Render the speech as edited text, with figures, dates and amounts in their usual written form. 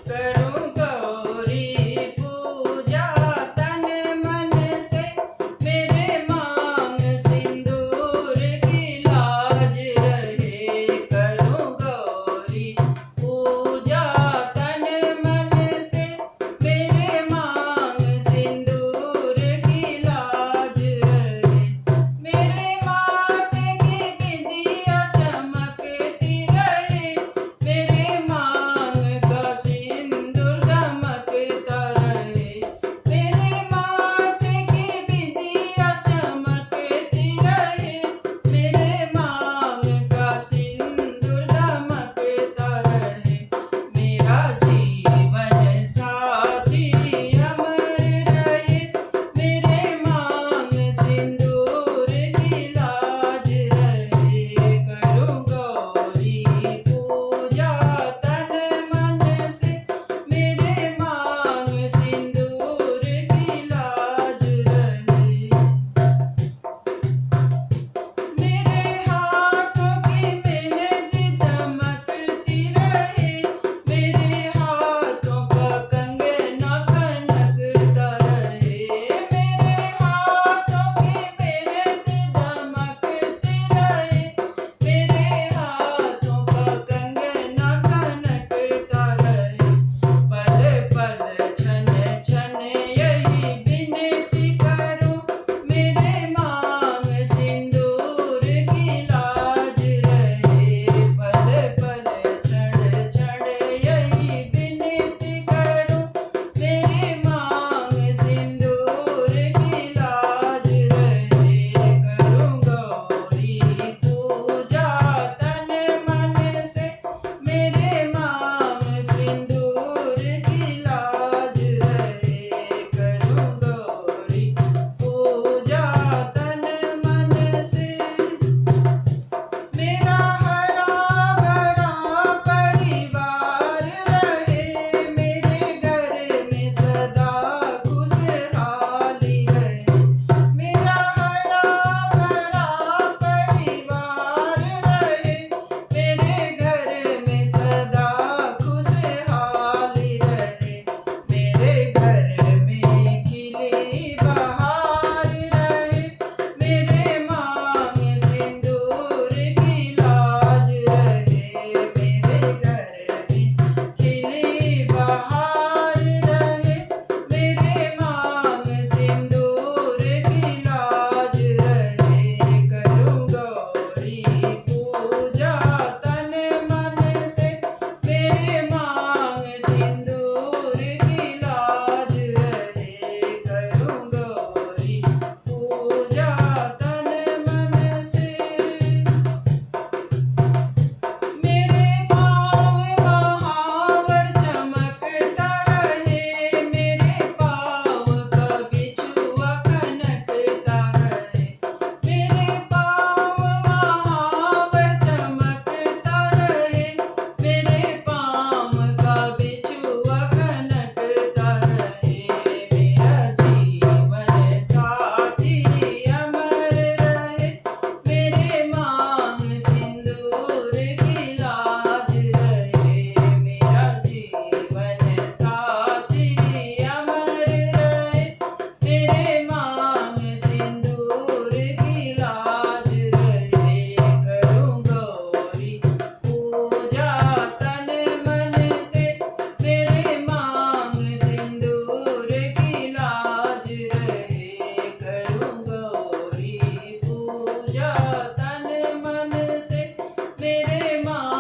करूं गौरी पूजा तन मन से, मेरे मांग सिंदूर की लाज रहे। करूं गौरी पूजा तन मन से, मेरे मांग सिंदूर की लाज रहे। मेरे माथे की बिंदिया चमकती रहे, मेरे मांग का सिंदूर दमकता रहे। मेरे माथे की बिंदिया चमकती रहे, मेरे मांग का सिंदूर दमकता रहे। मेरा जीवन साथी अमर रहे, मेरे मांग सिंदूर की लाज रहे। करूं गौरी पूजा तन मन से, मेरे मांग सिंदूर की लाज रहे। मेरे हाथों की मेहंदी दमकती रहे, मेरे हाथों का कंगना खनकता रहे। मेरे हाथों की मेहंदी दमकती रहे, मेरे हाथों का कंगना खनकता रहे। पल पल क्षण क्षण यही विनती करूं, मेरे मांग सिंदूर की लाज रहे। पल पल क्षण क्षण यही विनती करूं, मेरे मांग सिंदूर की लाज रहे। करूं गौरी पूजा तन मन से, मेरे मांग सिंदूर की लाज रहे। करूं गौरी पूजा तन मन से। मेरा हरा भरा परिवार रहे, मेरे घर में सदा खुशहाली रहे। मेरा हरा भरा परिवार रहे, मेरे घर में सदा खुशहाली रहे। मेरे घर में खिली बहार रहे, मेरे मांग सिंदूर की लाज रहे। मेरे घर में खिली बहार रहे, मेरे मांग सिंदूर की लाज रहे। करूं गौरी पूजा तन मन से, मेरे मांग सिंदूर की लाज रहे। करूं गौरी पूजा तन मन से। मेरे पाँव महावर चमकता रहे, मेरे पाँव का बिछुआ खनकता रहे। मेरे पाँव महावर चमकता रहे, मेरे पाँव का बिछुआ खनकता रहे। मेरा जीवन साथी अमर रहे, मेरे मांग सिंदूर की लाज रहे। मेरा जीवन साथी अमर रहे, मेरे मांग सिंदूर की लाज रहे। करूं गौरी पूजा तन मन से, मेरे मांग सिंदूर की लाज रहे। करूं गौरी पूजा तन मन से, मेरे मांग